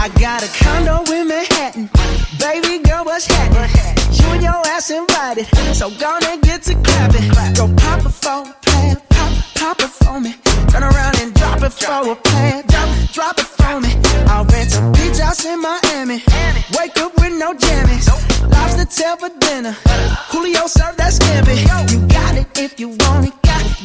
I got a condo in Manhattan. Baby girl, what's happening? You and your ass invited, so gonna get to clapping. Go pop it for a plan, pop it for me. Turn around and drop it for a plan, drop it for me. I'll rent a beach house in Miami. Wake up with no jammies. Lobster tail for dinner. Julio served that scampi. You got it if you want it.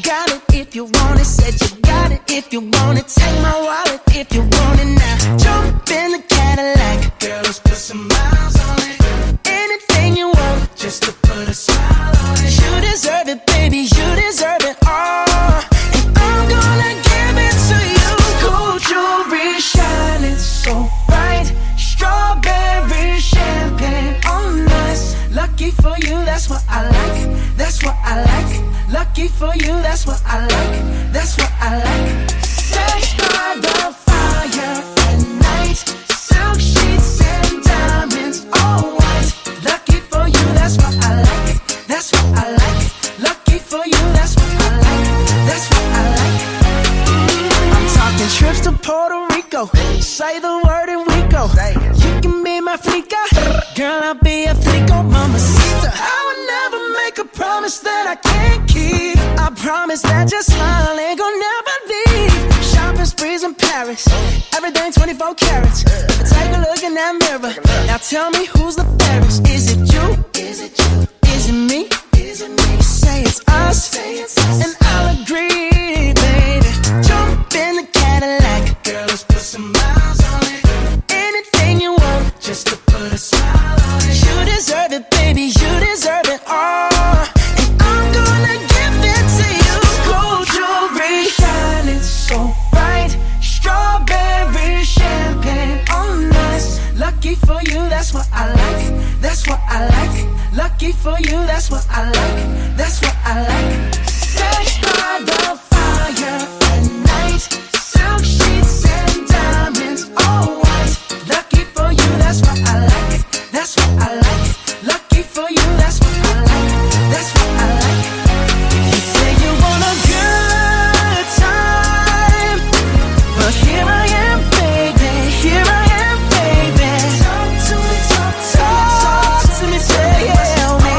Got it if you want it. Said you got it if you want it. Take my wallet if you want it now. Jump in the Cadillac. Girl, let's put some miles on it. Anything you want, just to put a smile on it. You deserve it, baby. You deserve it all. And I'm gonna give it to you. Gold jewelry shining so bright. Strawberry champagne on us. Lucky for you, that's what I like. That's what I like. Lucky for you, that's what I like. That's what I like. Sex by the fire at night. Silk sheets and diamonds, all white. Lucky for you, that's what I like. That's what I like. Lucky for you, that's what I like. That's what I like. I'm talking trips to Puerto Rico. Say the word and we go. You can be my flica. Girl, I'll be a flico, mamacita. I would never make a promise that I can't keep. I promise that your smile ain't gonna never leave. Shopping sprees in Paris, everything 24 carats. Take a look in that mirror. Now tell me who's the fairest. Is it you? Is it you? Is it me? Is it me? Say it's us, and I'll agree, baby. Jump in the Cadillac. Girl, let's put some miles on it. Anything you want, just to put a smile on it. You deserve it, baby. You deserve it all. And I'm gonna give it to you. Gold jewelry shining so bright. Strawberry champagne on us. Lucky for you, that's what I like. That's what I like. Lucky for you, that's what I like. That's what I like. Sex by the fire at night. Silk sheets and diamonds, all white. Lucky for you, that's what I like. That's what I like. Lucky for you, that's what I like. That's what I like. You say you want a good time, but here I am, baby. Here I am, baby. Talk to me, tell me.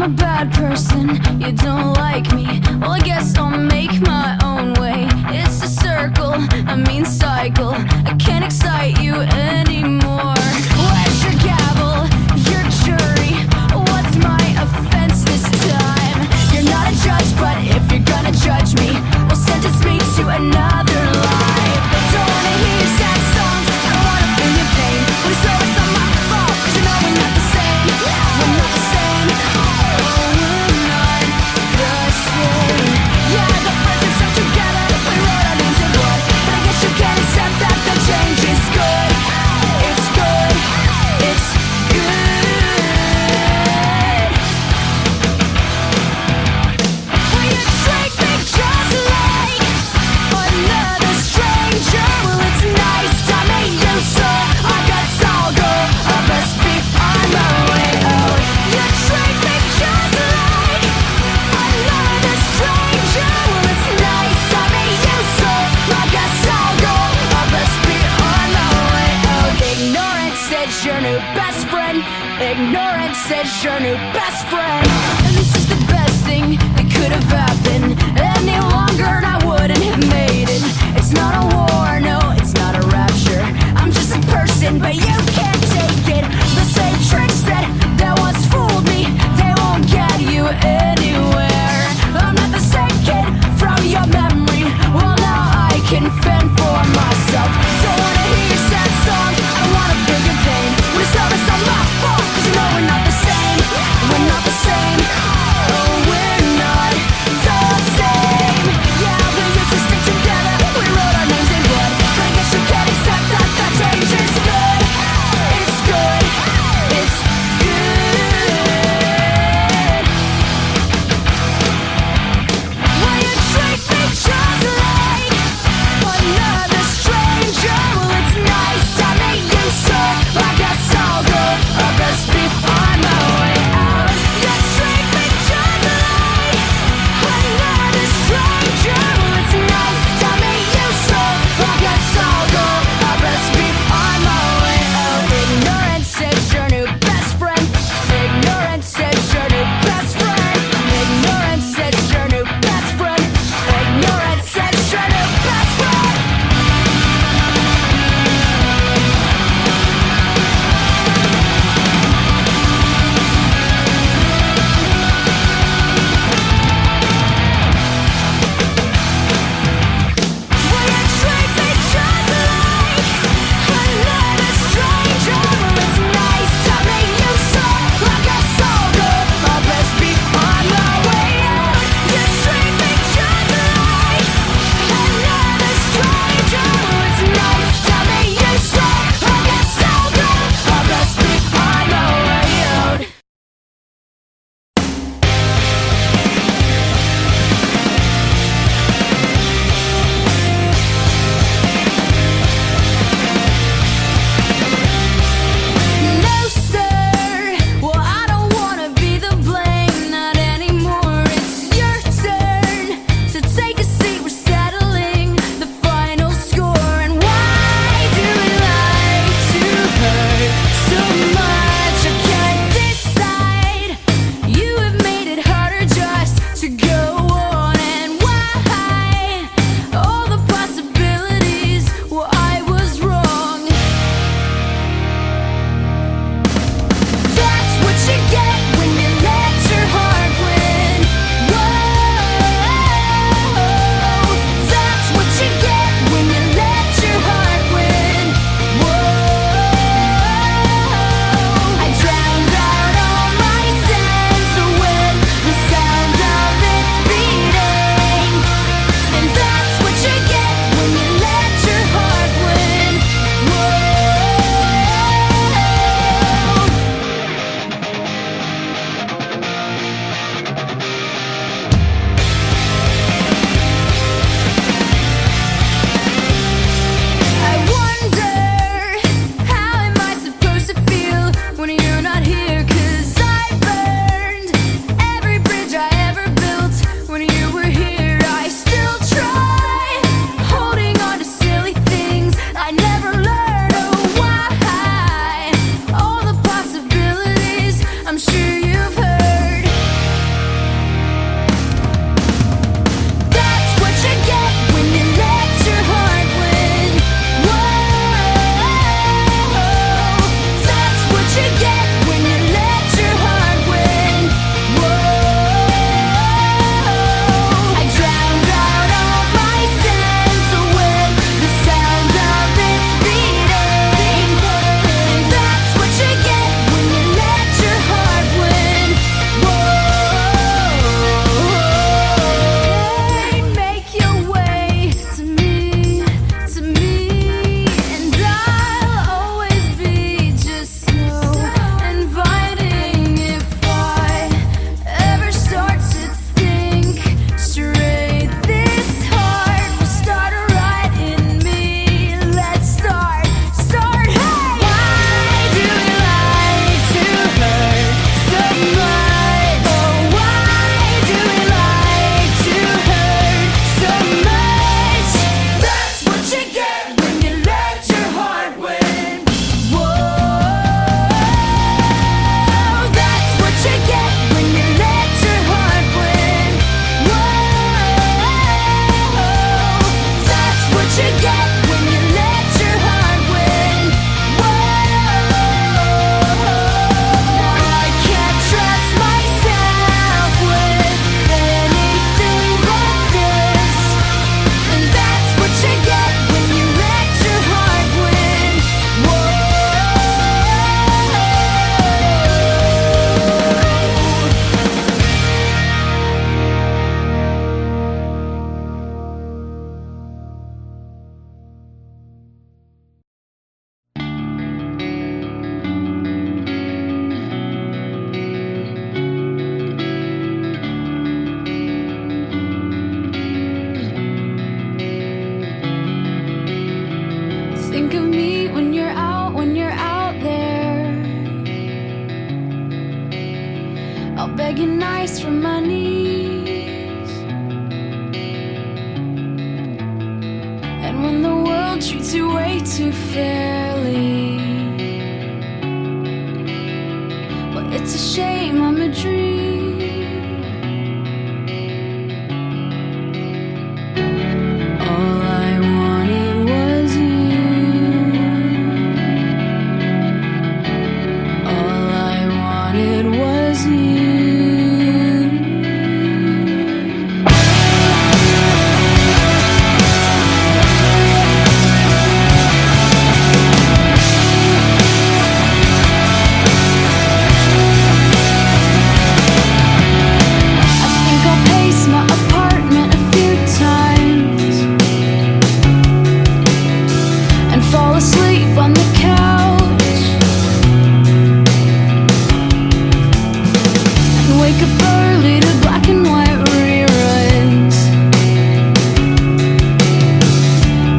a bad person, you don't like me. Well, I guess I'll make my own way. It's a circle, a mean cycle. I can't excite you anymore. Where's your gavel, your jury? What's my offense this time? You're not a judge, but if you're gonna judge me, well, sentence me to another life. Don't wanna hear your sad songs, I don't wanna feel your pain. But it's always not my fault, 'cause you know we're not the same. We're not the same. Oh, we're not the same. Yeah, the friends are stuck together, we wrote our names in blood. But I guess you can't accept that the change is good. It's good. It's good. Will you treat me just like another stranger? Well, it's nice to meet you, so I guess I'll go. I best be on my way out. You treat me just like another stranger. Well, it's nice to meet you, so I guess I'll go. I best be on my way out. Ignorance is your new best friend. Ignorance is your new best friend. And this is the best thing that could have happened. Any longer and I wouldn't have made it. It's not a war, no, it's not a rapture. I'm just a person, but you can't take it. The same tricks that once fooled me, they won't get you anywhere. I'm not the same kid from your memory. Well, now I can fend for myself. Don't wanna hear your sad songs, I don't wanna feel your pain. But it's always not my fault, 'cause you know we're not the same. We're not the same. Oh, we're not the same. Yeah, we used to stick together, we wrote our names in blood. But I guess you can't accept that the change is good. I'll beg you nice from my knees. And when the world treats you way too fairly, well, it's a shame I'm a dream. All I wanted was you. All I wanted was you. I think I'll pace my apartment a few times and fall asleep on the couch and wake up early to black and white reruns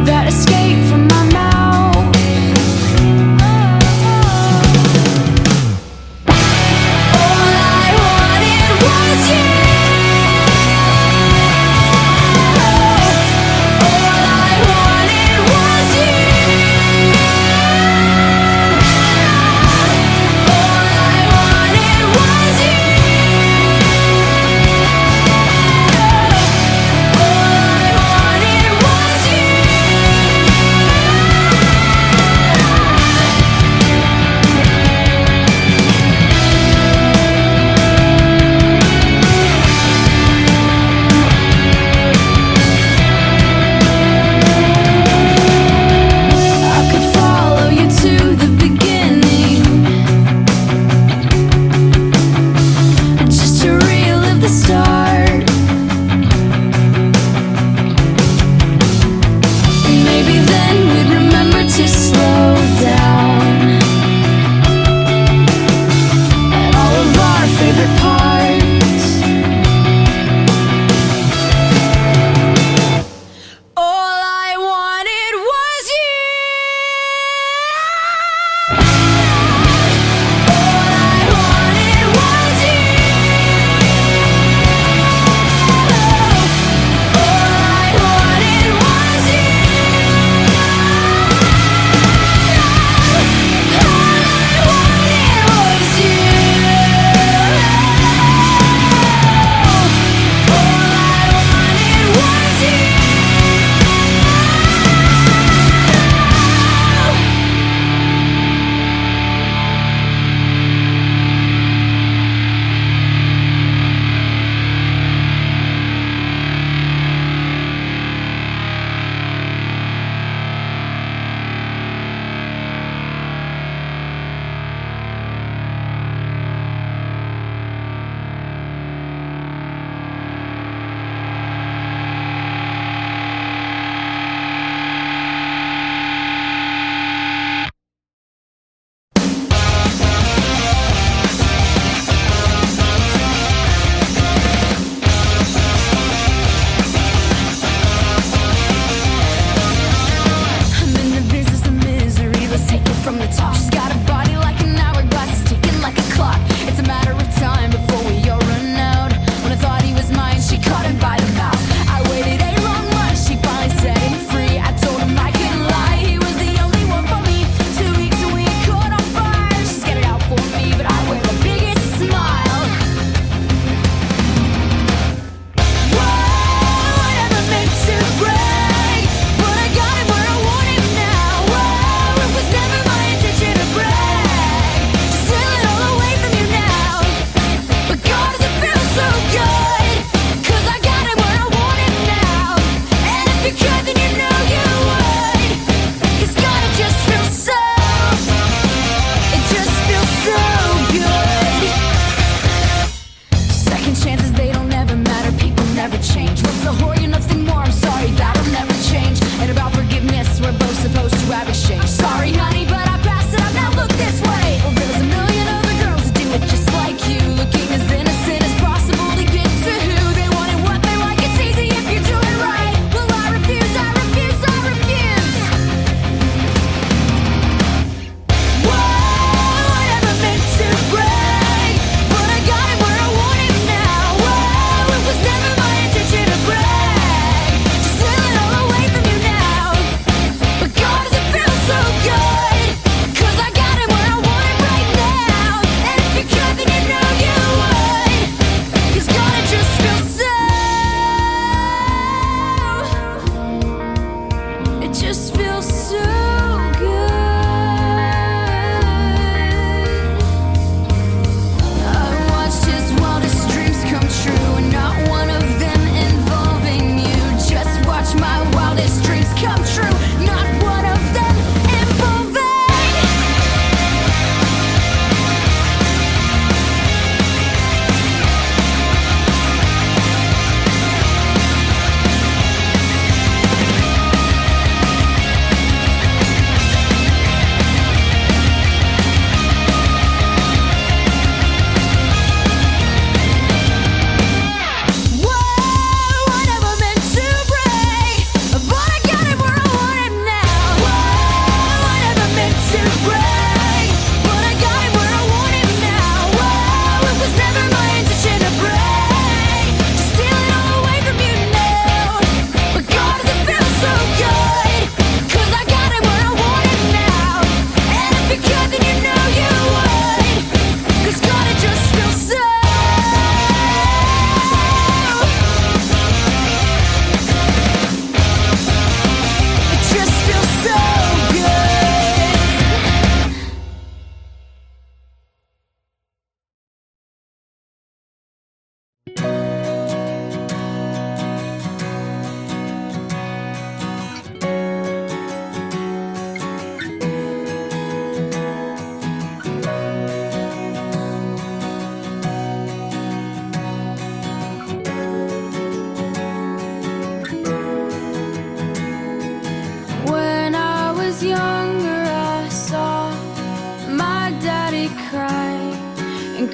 that escape from my mouth. All I wanted was you. All I wanted was you. All I wanted was you.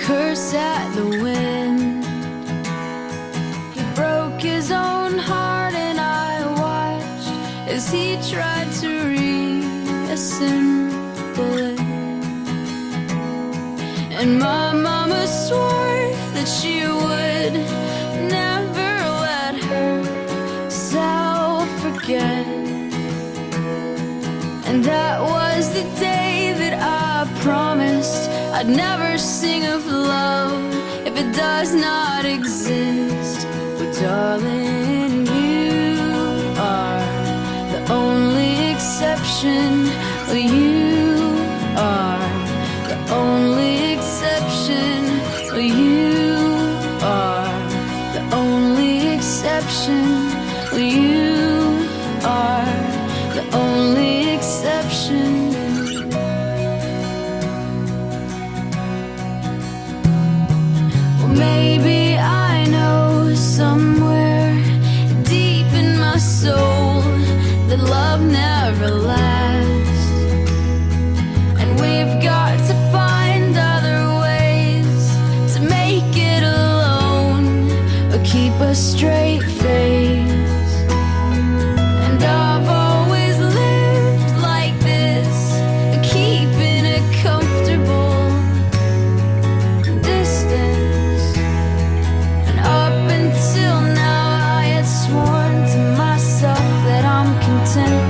curse at the wind. He broke his own heart, and I watched as he tried to reassemble it. And my mama swore that she would never let herself forget. And that was the day that I promised I'd never sing of love if it does not exist. But darling, you are the only exception. You are the only exception. You are the only exception. You are the only exception. Well, maybe I know somewhere deep in my soul that love never lasts, and we've got to find other ways to make it alone or keep a straight face. And I've always lived like this, keeping a comfortable distance. And up until now I had sworn to myself that I'm content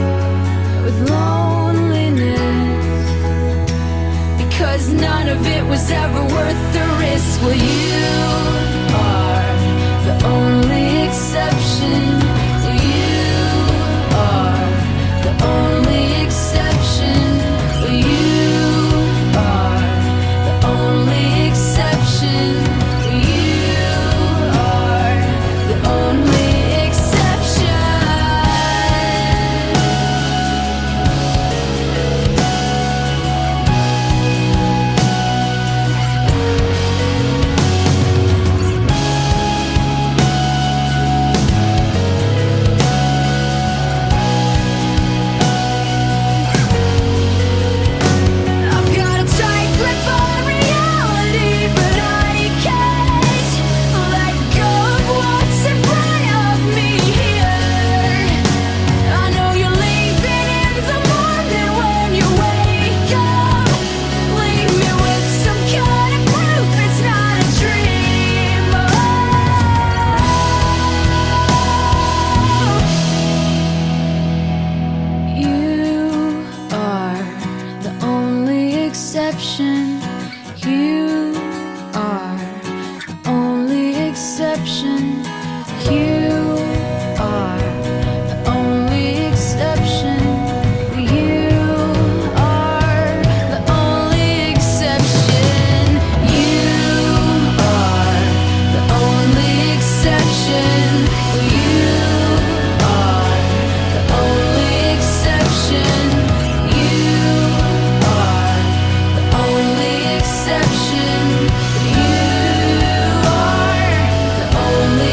with loneliness, because none of it was ever worth the risk. Well, you are the only exception. You are the only exception. You are the only exception. You are the only exception. I've got a tight grip on reality, but I can't let go of what's in front of me here. I know you're leaving in the morning when you wake up. Leave me with some kind of proof it's not a dream. You are the only exception. You are the only exception. You are the only exception. You are the only exception. You are the only exception. You are the only exception. You are the only exception. You are the only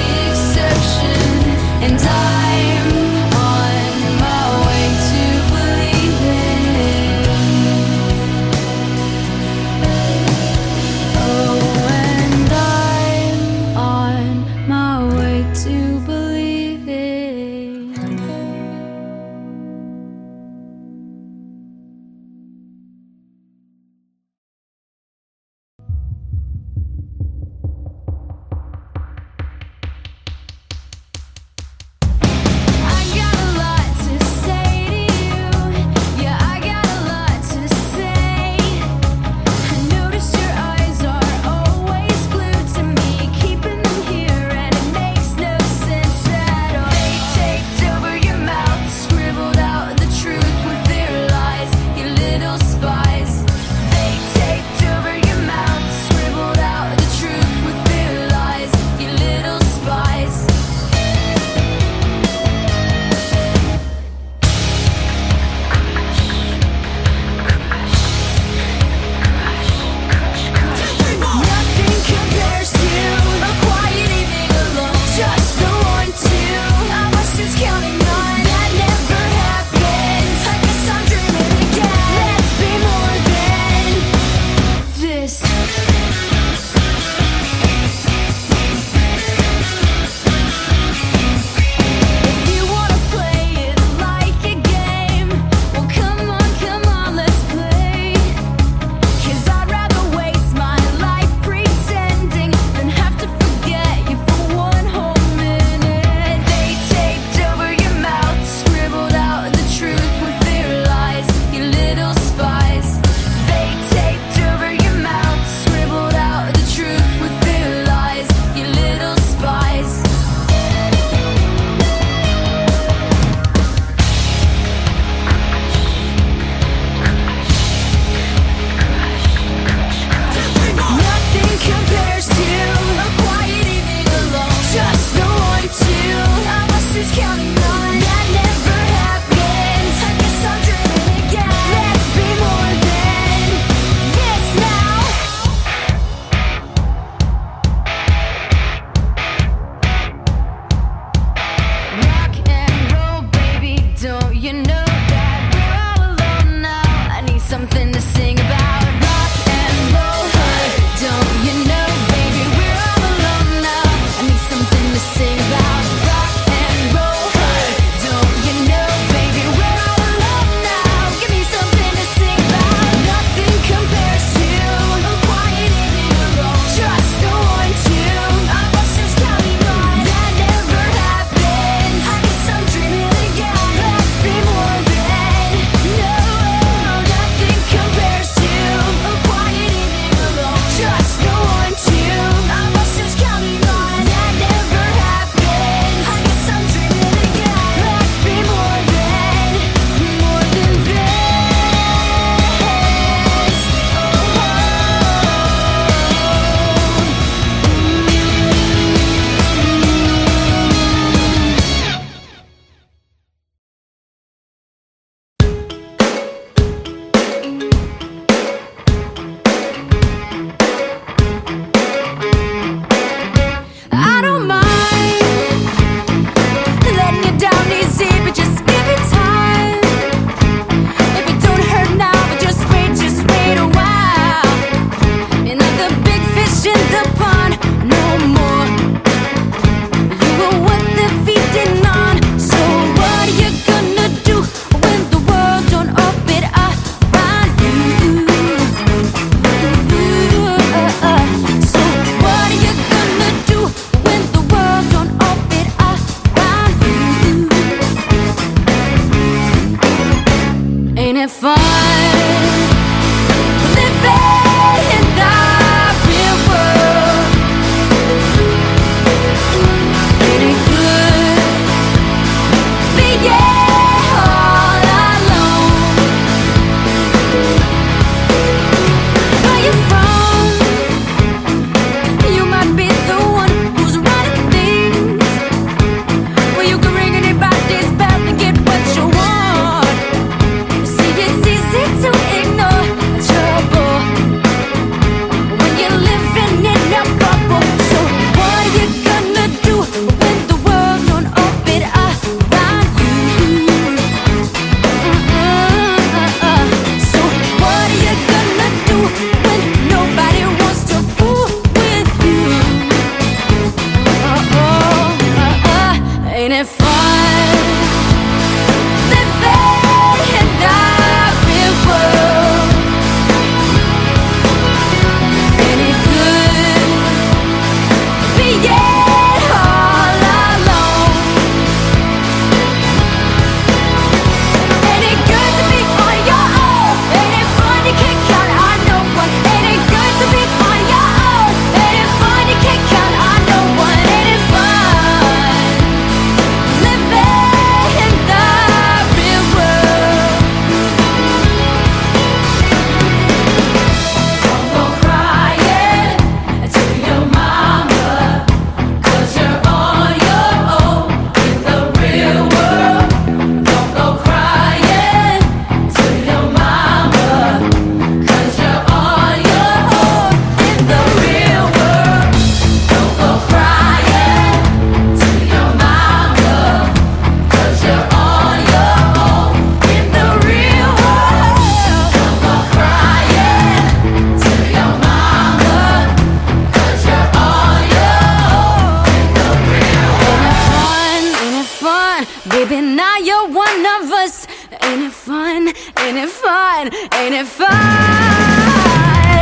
Ain't it fun? Ain't it fun?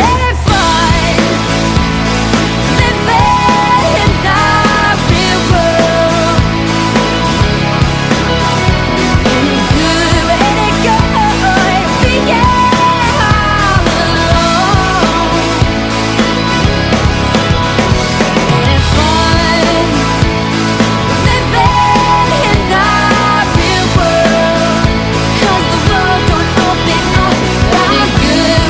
Ain't it fun? Living in the real world. Ain't it good? Ain't it good? Being all alone. Ain't it fun? Living in the real world. 'Cause the world don't open up. Ain't it good?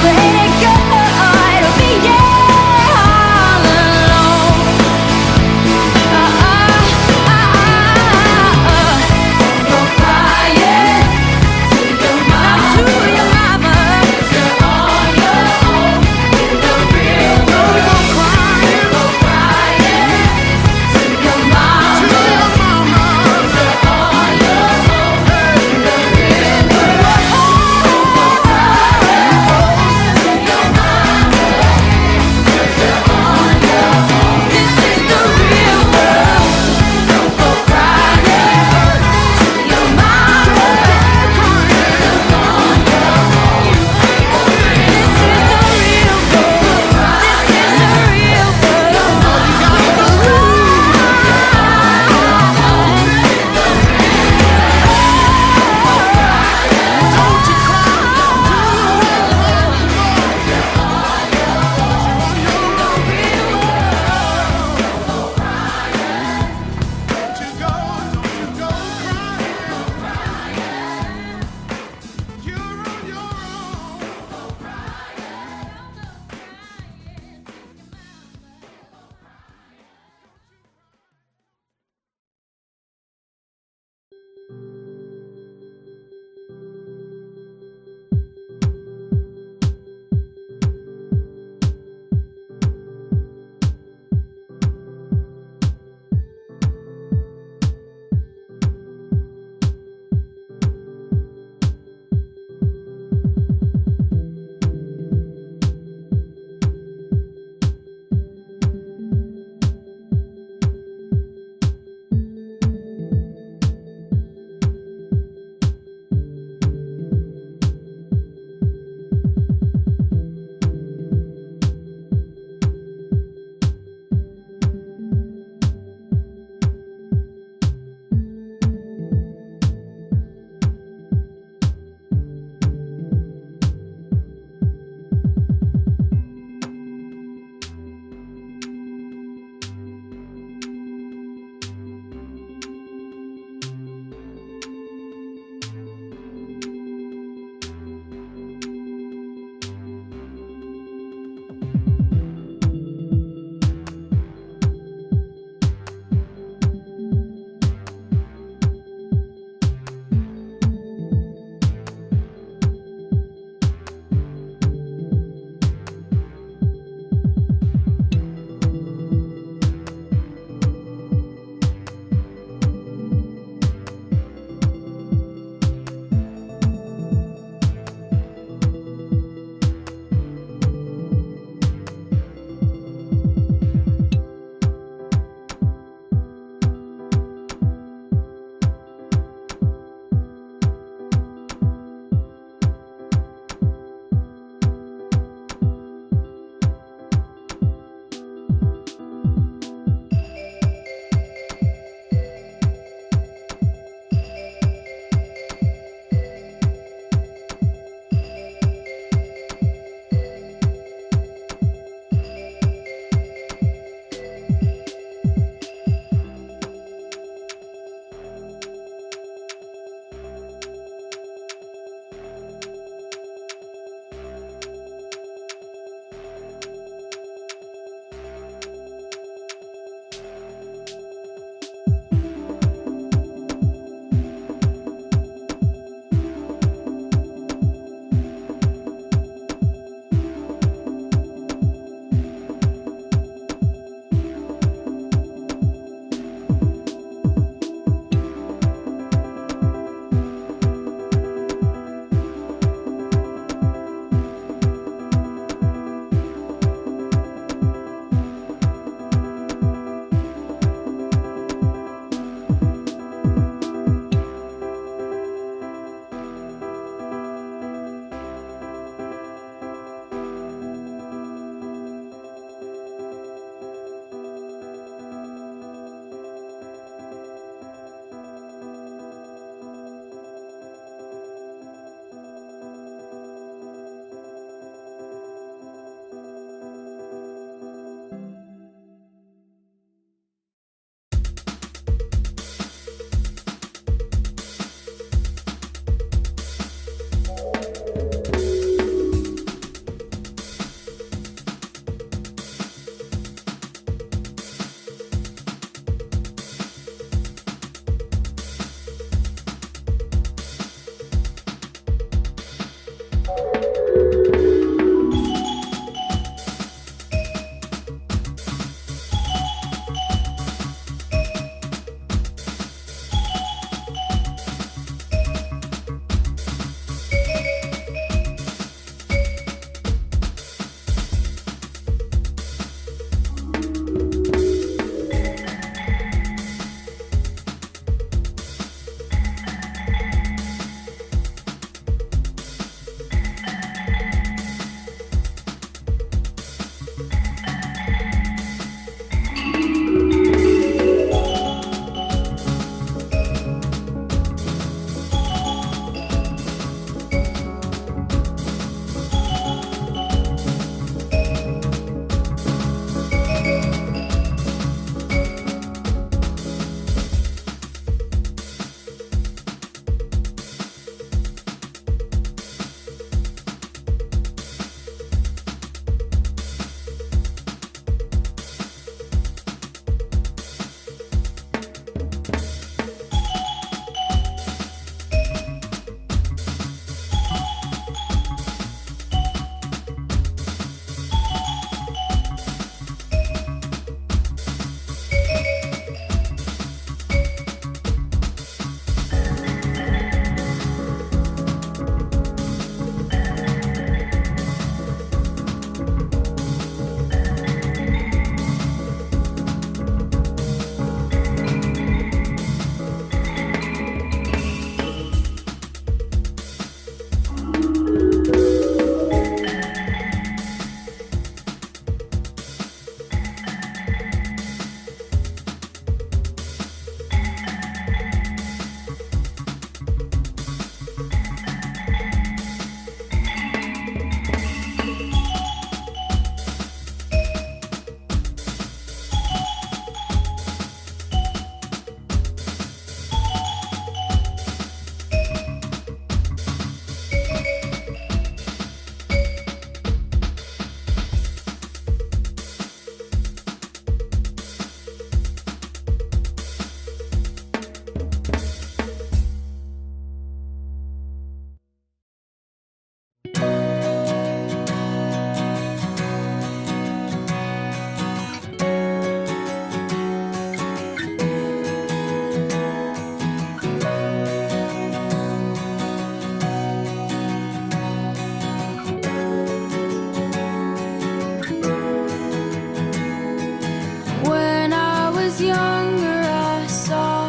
was younger, I saw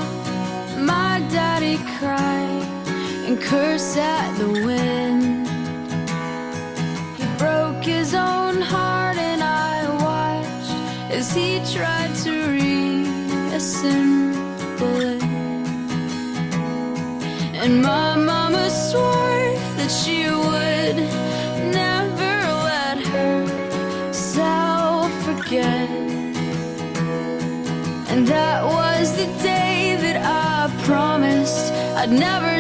my daddy cry and curse at the wind. He broke his own heart and I watched as he tried to reassemble it. And my mama swore that she would never let herself forget. And that was the day that I promised I'd never